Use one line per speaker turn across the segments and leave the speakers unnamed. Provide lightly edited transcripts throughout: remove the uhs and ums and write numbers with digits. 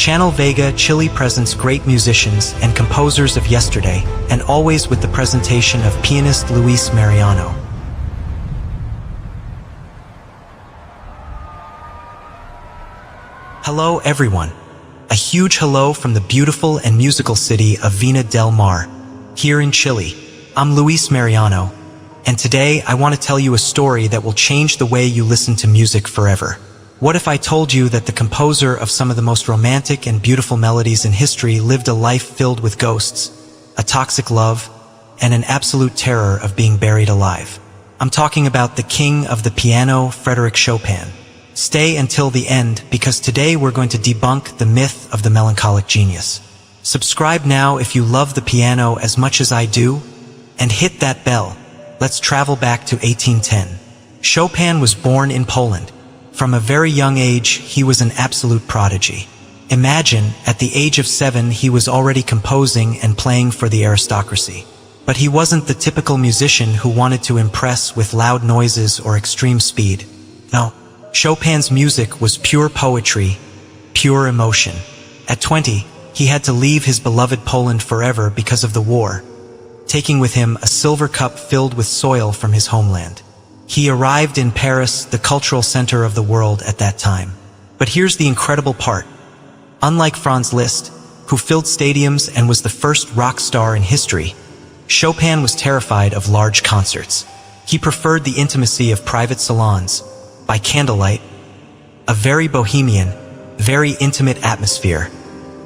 Channel Vega Chile presents great musicians and composers of yesterday, and always with the presentation of pianist Luis Mariano. Hello everyone. A huge hello from the beautiful and musical city of Vina del Mar, here in Chile. I'm Luis Mariano, and today I want to tell you a story that will change the way you listen to music forever. What if I told you that the composer of some of the most romantic and beautiful melodies in history lived a life filled with ghosts, a toxic love, and an absolute terror of being buried alive? I'm talking about the king of the piano, Frédéric Chopin. Stay until the end, because today we're going to debunk the myth of the melancholic genius. Subscribe now if you love the piano as much as I do, and hit that bell. Let's travel back to 1810. Chopin was born in Poland. From a very young age, he was an absolute prodigy. Imagine, at the age of 7, he was already composing and playing for the aristocracy. But he wasn't the typical musician who wanted to impress with loud noises or extreme speed. No, Chopin's music was pure poetry, pure emotion. At 20, he had to leave his beloved Poland forever because of the war, taking with him a silver cup filled with soil from his homeland. He arrived in Paris, the cultural center of the world at that time. But here's the incredible part. Unlike Franz Liszt, who filled stadiums and was the first rock star in history, Chopin was terrified of large concerts. He preferred the intimacy of private salons, by candlelight, a very bohemian, very intimate atmosphere,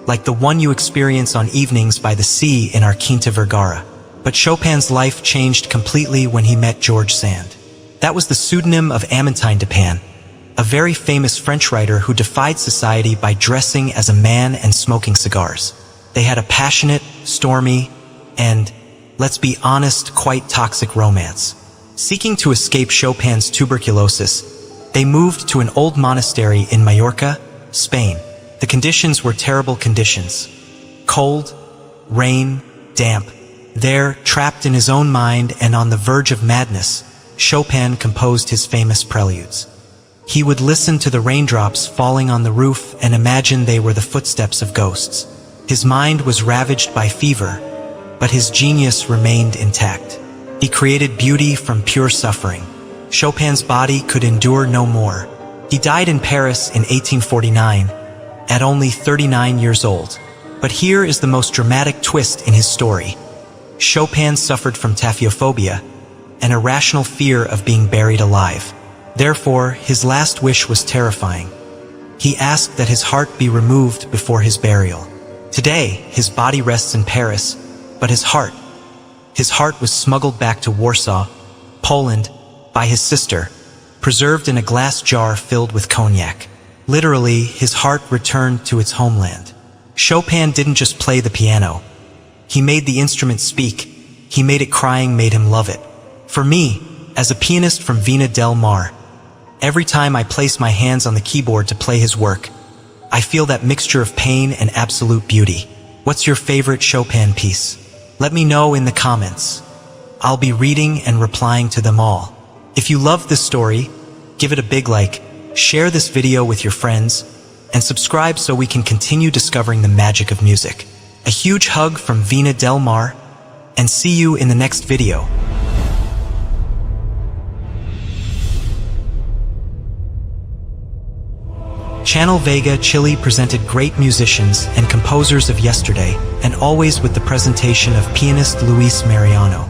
like the one you experience on evenings by the sea in our Quinta Vergara. But Chopin's life changed completely when he met George Sand. That was the pseudonym of Amantine Dupin, a very famous French writer who defied society by dressing as a man and smoking cigars. They had a passionate, stormy, and, let's be honest, quite toxic romance. Seeking to escape Chopin's tuberculosis, they moved to an old monastery in Majorca, Spain. The conditions were terrible conditions. Cold, rain, damp. There, trapped in his own mind and on the verge of madness, Chopin composed his famous preludes. He would listen to the raindrops falling on the roof and imagine they were the footsteps of ghosts. His mind was ravaged by fever, but his genius remained intact. He created beauty from pure suffering. Chopin's body could endure no more. He died in Paris in 1849, at only 39 years old. But here is the most dramatic twist in his story. Chopin suffered from taphiophobia, an irrational fear of being buried alive. Therefore, his last wish was terrifying. He asked that his heart be removed before his burial. Today, his body rests in Paris, but his heart was smuggled back to Warsaw, Poland, by his sister, preserved in a glass jar filled with cognac. Literally, his heart returned to its homeland. Chopin didn't just play the piano. He made the instrument speak. He made it crying, made him love it. For me, as a pianist from Vina del Mar, every time I place my hands on the keyboard to play his work, I feel that mixture of pain and absolute beauty. What's your favorite Chopin piece? Let me know in the comments. I'll be reading and replying to them all. If you love this story, give it a big like, share this video with your friends, and subscribe so we can continue discovering the magic of music. A huge hug from Vina del Mar, and see you in the next video. Channel Vega Chile presented great musicians and composers of yesterday, and always with the presentation of pianist Luis Mariano.